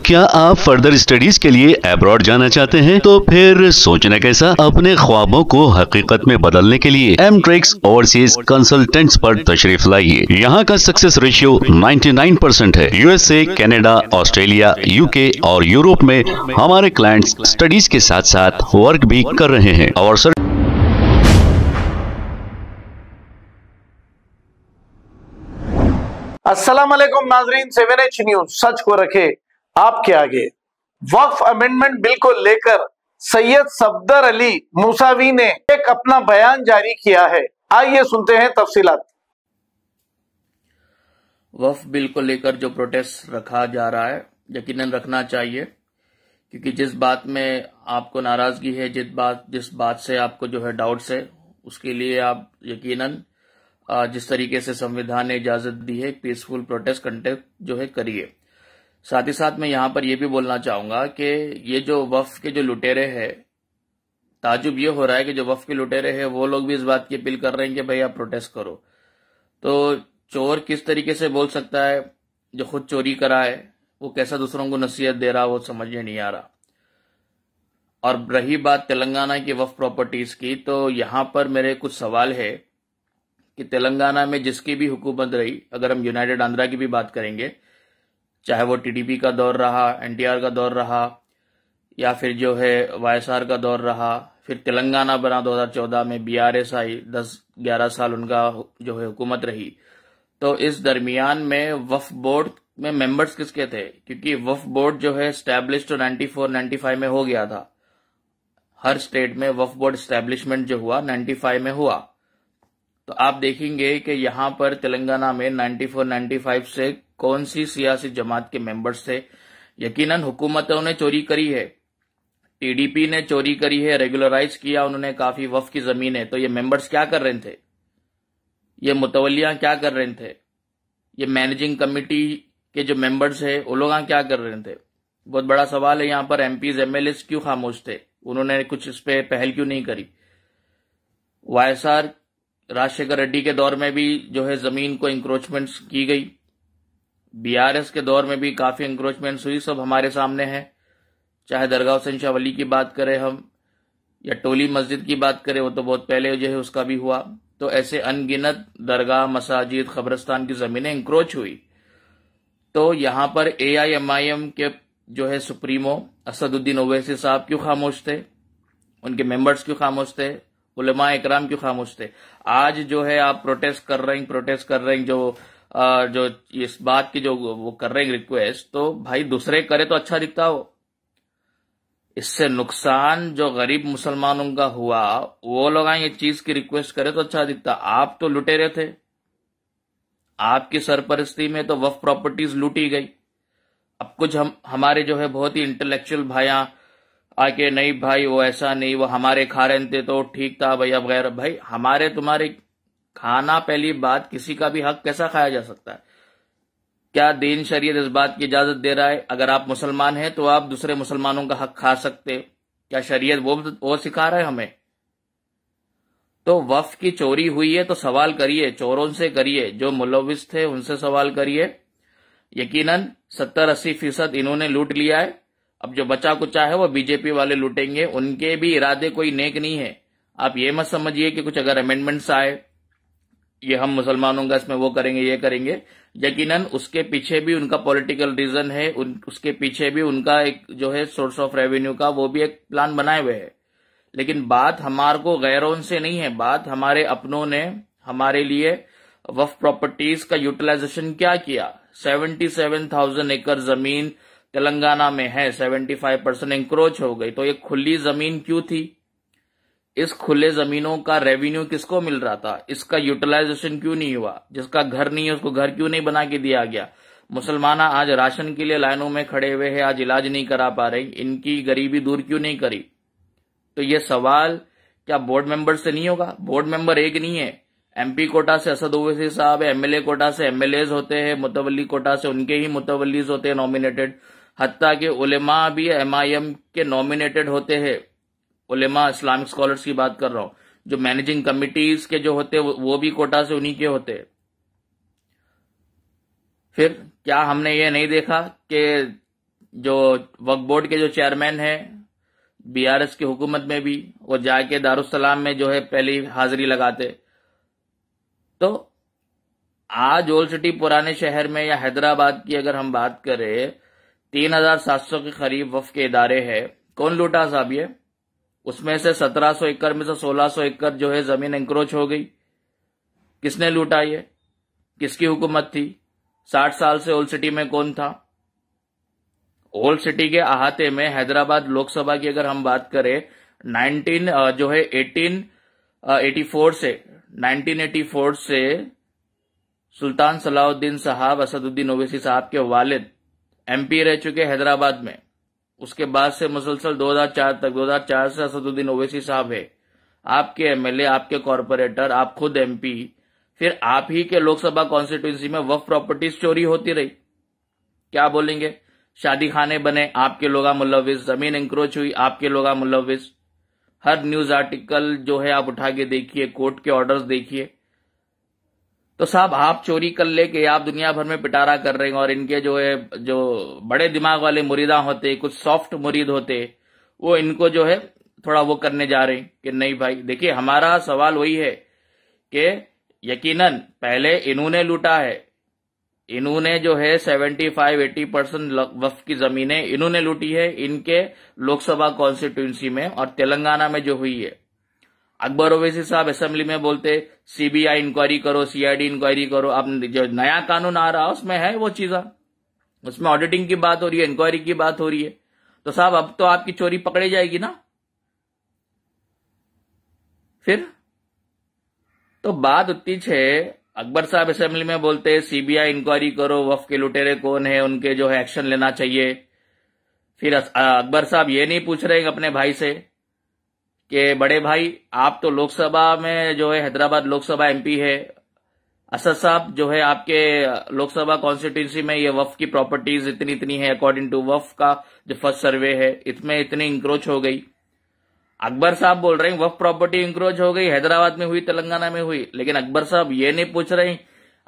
क्या आप further studies के लिए अब्रॉड जाना चाहते हैं? तो फिर सोचना कैसा, अपने ख्वाबों को हकीकत में बदलने के लिए एमट्रिक्स ओवरसीज कंसल्टेंट्स पर तशरीफ लाइए। यहाँ का सक्सेस रेशियो 99% है। यूएसए, कनाडा, ऑस्ट्रेलिया, यूके और यूरोप में हमारे क्लाइंट्स स्टडीज के साथ साथ वर्क भी कर रहे हैं और अस्सलाम वालेकुम नाजरीन, 7H न्यूज सच को रखे आपके आगे। वक्फ अमेंडमेंट बिल को लेकर सैयद सफदर अली मूसावी ने एक अपना बयान जारी किया है। आइए सुनते हैं तफसीलात। वक्फ बिल को लेकर जो प्रोटेस्ट रखा जा रहा है, यकीनन रखना चाहिए, क्योंकि जिस बात में आपको नाराजगी है, जिस बात से आपको जो है डाउट्स है, उसके लिए आप यकीनन जिस तरीके से संविधान ने इजाजत दी है पीसफुल प्रोटेस्ट कंडक्ट जो है करिए। साथ ही साथ मैं यहां पर यह भी बोलना चाहूंगा कि ये जो वक्फ के जो लुटेरे हैं, ताजुब ये हो रहा है कि जो वक्फ के लुटेरे हैं वो लोग भी इस बात की अपील कर रहे हैं कि भाई आप प्रोटेस्ट करो। तो चोर किस तरीके से बोल सकता है? जो खुद चोरी करा है वो कैसा दूसरों को नसीहत दे रहा, वो समझ में नहीं आ रहा। और रही बात तेलंगाना की वक्फ प्रॉपर्टीज की, तो यहां पर मेरे कुछ सवाल है कि तेलंगाना में जिसकी भी हुकूमत रही, अगर हम यूनाइटेड आंध्रा की भी बात करेंगे, चाहे वो टीडीपी का दौर रहा, एनटीआर का दौर रहा, या फिर जो है वाईएसआर का दौर रहा, फिर तेलंगाना बना 2014 में, बीआरएस आई, 10-11 साल उनका जो है हुकूमत रही। तो इस दरमियान में वक्फ बोर्ड में मेंबर्स किसके थे? क्योंकि वक्फ बोर्ड जो है स्टैब्लिश तो 94-95 में हो गया था। हर स्टेट में वक्फ बोर्ड स्टैब्लिशमेंट जो हुआ 95 में हुआ। तो आप देखेंगे कि यहां पर तेलंगाना में 94-95 से कौन सी सियासी जमात के मेंबर्स थे। यकीनन हुकूमतों ने चोरी करी है, टीडीपी ने चोरी करी है, रेगुलराइज किया उन्होंने काफी वक्फ की जमीनें। तो ये मेंबर्स क्या कर रहे थे? ये मुतवलियां क्या कर रहे थे? ये मैनेजिंग कमेटी के जो मेंबर्स है वो लोग क्या कर रहे थे? बहुत बड़ा सवाल है। यहां पर एमपीज एमएलए क्यों खामोश थे? उन्होंने कुछ इस पे पहल क्यों नहीं करी? वाईएसआर राजशेखर रेड्डी के दौर में भी जो है जमीन को इंक्रोचमेंट्स की गई, बीआरएस के दौर में भी काफी इंक्रोचमेंट्स हुई, सब हमारे सामने है। चाहे दरगाह हुसैन शाह वली की बात करें हम, या टोली मस्जिद की बात करें, वो तो बहुत पहले जो है उसका भी हुआ। तो ऐसे अनगिनत दरगाह, मसाजिद, कब्रिस्तान की जमीनें इंक्रोच हुई। तो यहां पर एआईएमआईएम के जो है सुप्रीमो असदुद्दीन ओवैसी साहब क्यों खामोश थे? उनके मेंबर्स क्यों खामोश थे? उलेमा इकराम क्यों खामोश थे? आज जो है आप प्रोटेस्ट कर रहे हैं, जो इस बात की जो वो कर रहे हैं रिक्वेस्ट, तो भाई दूसरे करे तो अच्छा दिखता हो। इससे नुकसान जो गरीब मुसलमानों का हुआ, वो लोग ये चीज की रिक्वेस्ट करे तो अच्छा दिखता। आप तो लुटेरे थे, आपकी सरपरस्ती में तो वक्फ प्रॉपर्टीज लूटी गई। अब कुछ हमारे जो है बहुत ही इंटेलेक्चुअल भाइयां आके, नहीं भाई वो ऐसा नहीं, वो हमारे खा रहे थे तो ठीक था भाई, अब गैर भाई हमारे तुम्हारे खाना, पहली बात किसी का भी हक कैसा खाया जा सकता है? क्या दीन शरीयत इस बात की इजाजत दे रहा है? अगर आप मुसलमान हैं तो आप दूसरे मुसलमानों का हक खा सकते? क्या शरीयत वो सिखा रहा है हमें? तो वक्फ की चोरी हुई है तो सवाल करिए, चोरों से करिए, जो मुलविस थे उनसे सवाल करिए। यकीनन 70-80% इन्होंने लूट लिया है। अब जो बचा कुचा है वो बीजेपी वाले लूटेंगे। उनके भी इरादे कोई नेक नहीं है। आप ये मत समझिए कि कुछ अगर अमेंडमेंट्स आए, ये हम मुसलमानों का इसमें वो करेंगे, ये करेंगे। यकीनन उसके पीछे भी उनका पॉलिटिकल रीजन है, उसके पीछे भी उनका एक जो है सोर्स ऑफ रेवेन्यू का वो भी एक प्लान बनाए हुए है। लेकिन बात हमारे को गैरों से नहीं है, बात हमारे अपनों ने हमारे लिए वक्फ प्रॉपर्टीज का यूटिलाइजेशन क्या किया। 77,000 एकड़ जमीन तेलंगाना में है, 75% इंक्रोच हो गई। तो ये खुली जमीन क्यों थी? इस खुले जमीनों का रेवेन्यू किसको मिल रहा था? इसका यूटिलाइजेशन क्यों नहीं हुआ? जिसका घर नहीं है उसको घर क्यों नहीं बना के दिया गया? मुसलमान आज राशन के लिए लाइनों में खड़े हुए हैं, आज इलाज नहीं करा पा रहे, इनकी गरीबी दूर क्यों नहीं करी? तो ये सवाल क्या बोर्ड मेंबर से नहीं होगा? बोर्ड मेंबर एक नहीं है, एमपी कोटा से असद ओवैसी साहब है, एमएलए कोटा से एमएलएज होते हैं, मुतवल्ली कोटा से उनके ही मुतवल्लीज होते हैं नॉमिनेटेड, हत्ता के उलेमा भी एमआईएम के नॉमिनेटेड होते हैं। उलेमा इस्लामिक स्कॉलर्स की बात कर रहा हूं। जो मैनेजिंग कमिटीज के जो होते हैं वो भी कोटा से उन्हीं के होते हैं। फिर क्या हमने ये नहीं देखा कि जो वक्फ बोर्ड के जो चेयरमैन है बीआरएस की हुकूमत में भी, वो जाके दारुस्सलाम में जो है पहली हाजिरी लगाते। तो आज ओल्ड सिटी पुराने शहर में या हैदराबाद की अगर हम बात करें 3700 के करीब वक्फ के इदारे हैं। कौन लूटा साहब ये? उसमें से 1700 एकड़ में से 1600 एकड़ जो है जमीन एंक्रोच हो गई। किसने लूटा ये? किसकी हुकूमत थी? 60 साल से ओल्ड सिटी में कौन था? ओल्ड सिटी के अहाते में हैदराबाद लोकसभा की अगर हम बात करें 1984 से सुल्तान सलाउद्दीन साहब असदुद्दीन ओवैसी साहब के वालिद एमपी रह चुके हैदराबाद में। उसके बाद से मुसलसल 2004 से असदुद्दीन ओवैसी साहब है आपके एमएलए, आपके कॉरपोरेटर, आप खुद एमपी। फिर आप ही के लोकसभा कॉन्स्टिट्यूंसी में वक्फ प्रॉपर्टीज चोरी होती रही। क्या बोलेंगे? शादी खाने बने, आपके लोग मुलविस। जमीन इंक्रोच हुई, आपके लोग मुलविस। हर न्यूज आर्टिकल जो है आप उठा के देखिए, कोर्ट के ऑर्डर्स देखिए। तो साहब आप चोरी कर लेके आप दुनिया भर में पिटारा कर रहे हैं, और इनके जो है जो बड़े दिमाग वाले मुरीदा होते, कुछ सॉफ्ट मुरीद होते, वो इनको जो है थोड़ा वो करने जा रहे हैं कि नहीं भाई। देखिए हमारा सवाल वही है कि यकीनन पहले इन्होंने लूटा है, इन्होंने जो है 75-80% वक्फ की जमीनें इन्होंने लूटी है इनके लोकसभा कॉन्स्टिट्यूंसी में। और तेलंगाना में जो हुई है, अकबर ओवैसी साहब असेंबली में बोलते सीबीआई इंक्वायरी करो, सीआईडी इंक्वायरी करो। अब जो नया कानून आ रहा उसमें है वो चीजा, उसमें ऑडिटिंग की बात हो रही है, इंक्वायरी की बात हो रही है। तो साहब अब तो आपकी चोरी पकड़ी जाएगी ना। फिर तो बात उतनी है, अकबर साहब असेंबली में बोलते सीबीआई इंक्वायरी करो, वक्फ के लुटेरे कौन है, उनके जो है एक्शन लेना चाहिए। फिर अकबर साहब ये नहीं पूछ रहे अपने भाई से कि बड़े भाई आप तो लोकसभा में जो है हैदराबाद लोकसभा एमपी है, असद साहब जो है आपके लोकसभा कॉन्स्टिट्यूंसी में ये वक्फ की प्रॉपर्टीज इतनी इतनी है, अकॉर्डिंग टू वक्फ का जो फर्स्ट सर्वे है इसमें इतनी इंक्रोच हो गई। अकबर साहब बोल रहे हैं वक्फ प्रॉपर्टी इंक्रोच हो गई, हैदराबाद में हुई, तेलंगाना में हुई। लेकिन अकबर साहब ये नहीं पूछ रहे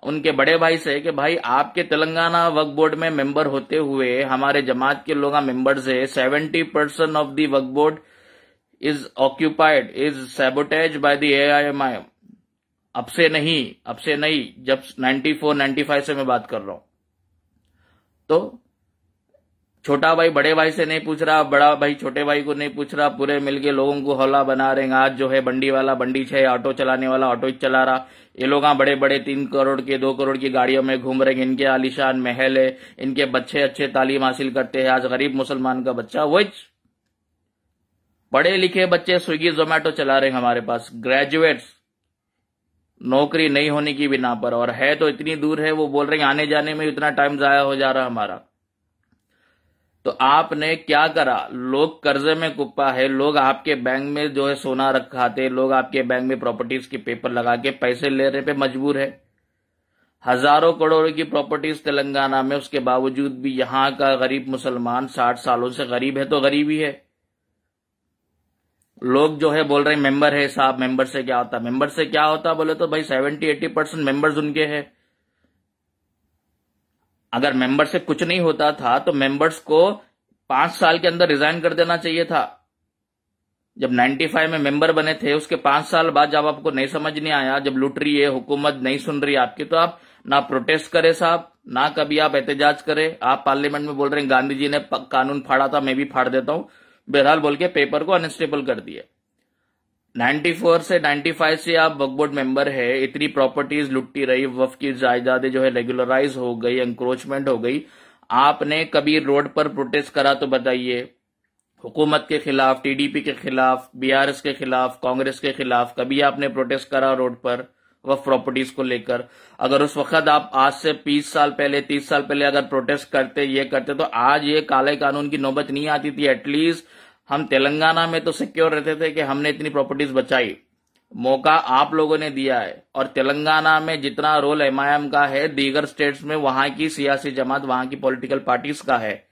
उनके बड़े भाई से कि भाई आपके तेलंगाना वक्फ बोर्ड में मेंबर होते हुए हमारे जमात के लोग मेंबर्स है, 70% of the Waqf board is occupied, is sabotage by the AIMIM. अब से नहीं, जब 94-95 से मैं बात कर रहा हूं। तो छोटा भाई बड़े भाई से नहीं पूछ रहा, बड़ा भाई छोटे भाई को नहीं पूछ रहा, पूरे मिलके लोगों को हौला बना रहे हैं। आज जो है बंडी वाला बंडी छे, ऑटो चलाने वाला ऑटो चला रहा, ये लोग बड़े बड़े 3 करोड़ के 2 करोड़ की गाड़ियों में घूम रहे हैं, इनके आलीशान महल है, इनके बच्चे अच्छे तालीम हासिल करते हैं। आज गरीब मुसलमान का बच्चा वही पढ़े लिखे बच्चे स्विगी जोमेटो चला रहे हैं हमारे पास, ग्रेजुएट्स, नौकरी नहीं होने की बिना पर, और है तो इतनी दूर है, वो बोल रहे हैं आने जाने में इतना टाइम जाया हो जा रहा हमारा। तो आपने क्या करा? लोग कर्जे में कुप्पा है, लोग आपके बैंक में जो है सोना रखा थे, लोग आपके बैंक में प्रॉपर्टीज के पेपर लगा के पैसे लेने पे मजबूर है। हजारों करोड़ की प्रॉपर्टीज तेलंगाना में, उसके बावजूद भी यहां का गरीब मुसलमान 60 सालों से गरीब है तो गरीब ही है। लोग जो है बोल रहे हैं मेंबर है साहब, मेंबर से क्या होता? मेंबर से क्या होता बोले तो भाई 70-80% मेंबर्स उनके हैं। अगर मेंबर से कुछ नहीं होता था तो मेंबर्स को 5 साल के अंदर रिजाइन कर देना चाहिए था। जब 95 में मेंबर बने थे, उसके 5 साल बाद जब आपको नहीं समझ नहीं आया, जब लुट रही है हुकूमत, नहीं सुन रही आपकी, तो आप ना प्रोटेस्ट करे साहब, ना कभी आप एहतजाज करे। आप पार्लियामेंट में बोल रहे हैं गांधी जी ने कानून फाड़ा था, मैं भी फाड़ देता हूं, बहरहाल बोल के पेपर को अनस्टेबल कर दिए। 94 से 95 से आप वक्फ बोर्ड मेंबर है, इतनी प्रॉपर्टीज लुटती रही, वक्फ की जायदादें जो है रेगुलराइज हो गई, एंक्रोचमेंट हो गई। आपने कभी रोड पर प्रोटेस्ट करा तो बताइए? हुकूमत के खिलाफ, टीडीपी के खिलाफ, बीआरएस के खिलाफ, कांग्रेस के खिलाफ कभी आपने प्रोटेस्ट करा रोड पर वक्फ प्रॉपर्टीज को लेकर? अगर उस वक्त आप आज से 20 साल पहले, 30 साल पहले अगर प्रोटेस्ट करते, ये करते, तो आज ये काले कानून की नौबत नहीं आती थी। एटलीस्ट हम तेलंगाना में तो सिक्योर रहते थे कि हमने इतनी प्रॉपर्टीज बचाई। मौका आप लोगों ने दिया है, और तेलंगाना में जितना रोल एमआईएम का है, दीगर स्टेट्स में वहां की सियासी जमात, वहां की पॉलिटिकल पार्टीज का है।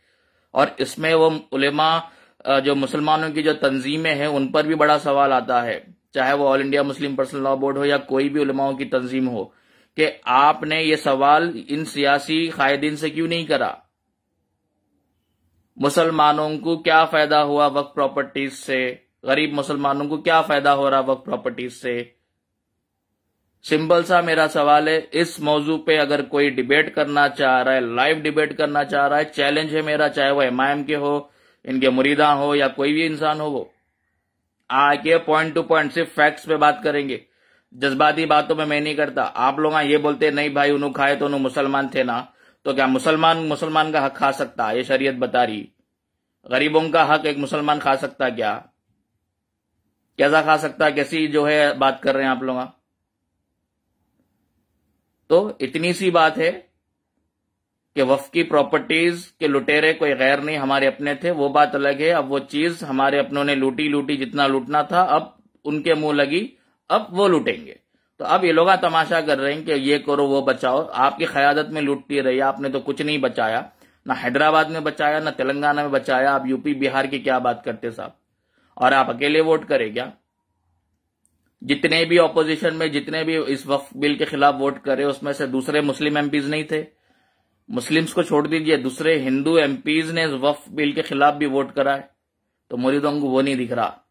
और इसमें वो उलेमा जो मुसलमानों की जो तंजीमें हैं उन पर भी बड़ा सवाल आता है, चाहे वो all India Muslim personal law board हो या कोई भी उलेमाओं की तंजीम हो, कि आपने ये सवाल इन सियासी कायदीन से क्यों नहीं करा? मुसलमानों को क्या फायदा हुआ वक्फ प्रॉपर्टीज से, गरीब मुसलमानों को क्या फायदा हो रहा वक्फ प्रॉपर्टीज से। सिंपल सा मेरा सवाल है, इस मौजू पे अगर कोई डिबेट करना चाह रहा है, लाइव डिबेट करना चाह रहा है, चैलेंज है मेरा, चाहे वो एमआईएम के हो, इनके मुरीदान हो या कोई भी इंसान हो, वो आके पॉइंट टू पॉइंट सिर्फ फैक्ट्स पे बात करेंगे। जज्बाती बातों में मैं नहीं करता। आप लोग ये बोलते नहीं भाई उन्होंने खाए तो उन्होंने मुसलमान थे ना, तो क्या मुसलमान का हक खा सकता? ये शरीयत बता रही गरीबों का हक एक मुसलमान खा सकता? क्या कैसा खा सकता? कैसी जो है बात कर रहे हैं आप लोग। तो इतनी सी बात है कि वक्फ की प्रॉपर्टीज के लुटेरे कोई गैर नहीं, हमारे अपने थे, वो बात अलग है। अब वो चीज हमारे अपनों ने लूटी जितना लूटना था, अब उनके मुंह लगी, अब वो लूटेंगे। तो अब ये लोग तमाशा कर रहे हैं कि ये करो वो बचाओ। आपकी क़यादत में लूटती रही, आपने तो कुछ नहीं बचाया, ना हैदराबाद में बचाया, ना तेलंगाना में बचाया। आप यूपी बिहार की क्या बात करते साहब? और आप अकेले वोट करें क्या? जितने भी ऑपोजिशन में, जितने भी इस वक्फ बिल के खिलाफ वोट करे, उसमें से दूसरे मुस्लिम एमपीज नहीं थे? मुस्लिम्स को छोड़ दीजिए, दूसरे हिंदू एमपीज ने इस वक्फ बिल के खिलाफ भी वोट करा है, तो मुरीदों को वो नहीं दिख रहा।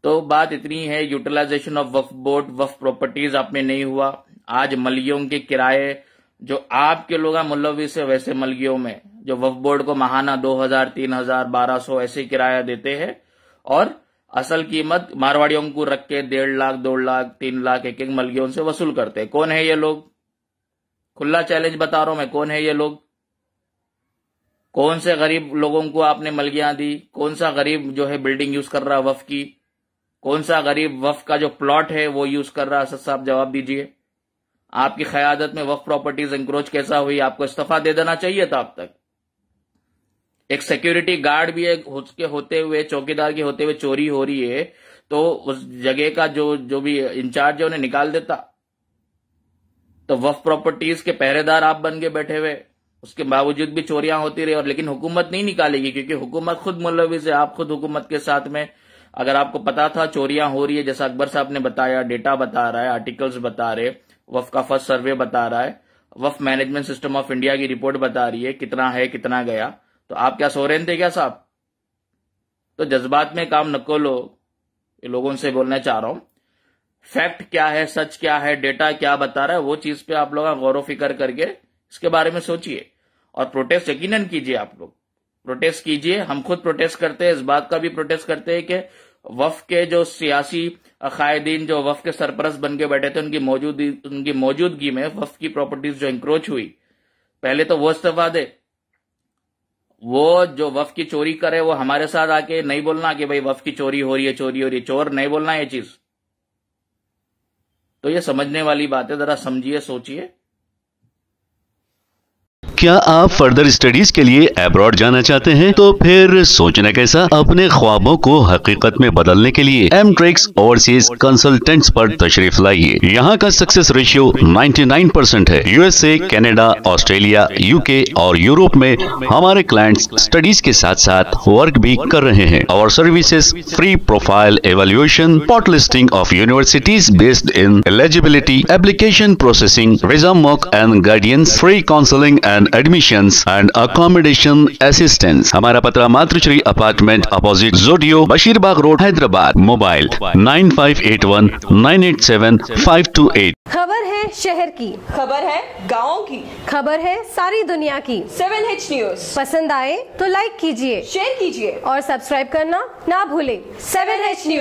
तो बात इतनी है, utilisation of Waqf board, Waqf properties आप में नहीं हुआ। आज मलगियों के किराए जो आपके लोग मुलविस है, वैसे मलगियों में जो वक्फ बोर्ड को महाना 2000, 3000, 1200 ऐसे किराया देते हैं, और असल कीमत मारवाड़ियों को रख के 1.5 लाख, 2 लाख, 3 लाख एक मलगियों से वसूल करते हैं। कौन है ये लोग? खुला चैलेंज बता रहा हूं मैं, कौन है ये लोग? कौन से गरीब लोगों को आपने मलगियां दी? कौन सा गरीब जो है बिल्डिंग यूज कर रहा है वक्फ की? कौन सा गरीब वक्फ का जो प्लॉट है वो यूज कर रहा है? असद साहब जवाब दीजिए। आपकी क़यादत में वक्फ प्रॉपर्टीज इंक्रोच कैसा हुई? आपको इस्तीफा दे देना चाहिए था अब तक। एक सिक्योरिटी गार्ड भी है, उसके होते हुए, चौकीदार के होते हुए चोरी हो रही है, तो उस जगह का जो भी इंचार्ज है उन्हें निकाल देता। तो वक्फ प्रॉपर्टीज के पहरेदार आप बन के बैठे हुए, उसके बावजूद भी चोरियां होती रही, और लेकिन हुकूमत नहीं निकालेगी, क्योंकि हुकूमत खुद मुलविस है। आप खुद हुकूमत के साथ में, अगर आपको पता था चोरियां हो रही है, जैसा अकबर साहब ने बताया, डेटा बता रहा है, आर्टिकल्स बता रहे, वक्फ का फर्स्ट सर्वे बता रहा है, वक्फ मैनेजमेंट सिस्टम ऑफ इंडिया की रिपोर्ट बता रही है कितना है कितना गया, तो आप क्या सो रहे थे क्या साहब? तो जज्बात में काम न लो, ये लोगों से बोलना चाह रहा हूं। फैक्ट क्या है, सच क्या है, डेटा क्या बता रहा है, वो चीज पे आप लोग गौर फिक्र करके इसके बारे में सोचिए, और प्रोटेस्ट यकीनन कीजिए। आप लोग प्रोटेस्ट कीजिए, हम खुद प्रोटेस्ट करते हैं, इस बात का भी प्रोटेस्ट करते हैं कि वक्फ के जो सियासी कायदीन जो वक्फ के सरपरस्त बन के बैठे थे, उनकी मौजूदगी में वक्फ की प्रॉपर्टीज जो इंक्रोच हुई, पहले तो वो इस्तीफा दे। वो जो वक्फ की चोरी करे वो हमारे साथ आके नहीं बोलना कि भाई वक्फ की चोरी हो रही है, चोर नहीं बोलना ये चीज। तो ये समझने वाली बात है, जरा समझिए, सोचिए। क्या आप फर्दर स्टडीज के लिए अब्रॉड जाना चाहते हैं? तो फिर सोचना कैसा? अपने ख्वाबों को हकीकत में बदलने के लिए एमट्रिक्स ओवरसीज कंसल्टेंट्स पर तशरीफ लाइए। यहाँ का सक्सेस रेशियो 99% है। यूएसए, कनाडा, ऑस्ट्रेलिया, यूके और यूरोप में हमारे क्लाइंट्स स्टडीज के साथ साथ वर्क भी कर रहे हैं। और services free profile evaluation, spot listing of universities based in eligibility, application processing, visa mock and guidance, free counselling and admissions and accommodation assistance. हमारा पता मातृश्री अपार्टमेंट अपोजिट जोडियो, बशीरबाग रोड, हैदराबाद। मोबाइल 9581 987 528। खबर है शहर की, खबर है गाँव की, खबर है सारी दुनिया की। 7H न्यूज पसंद आए तो लाइक कीजिए, शेयर कीजिए और सब्सक्राइब करना ना भूलें। 7H news.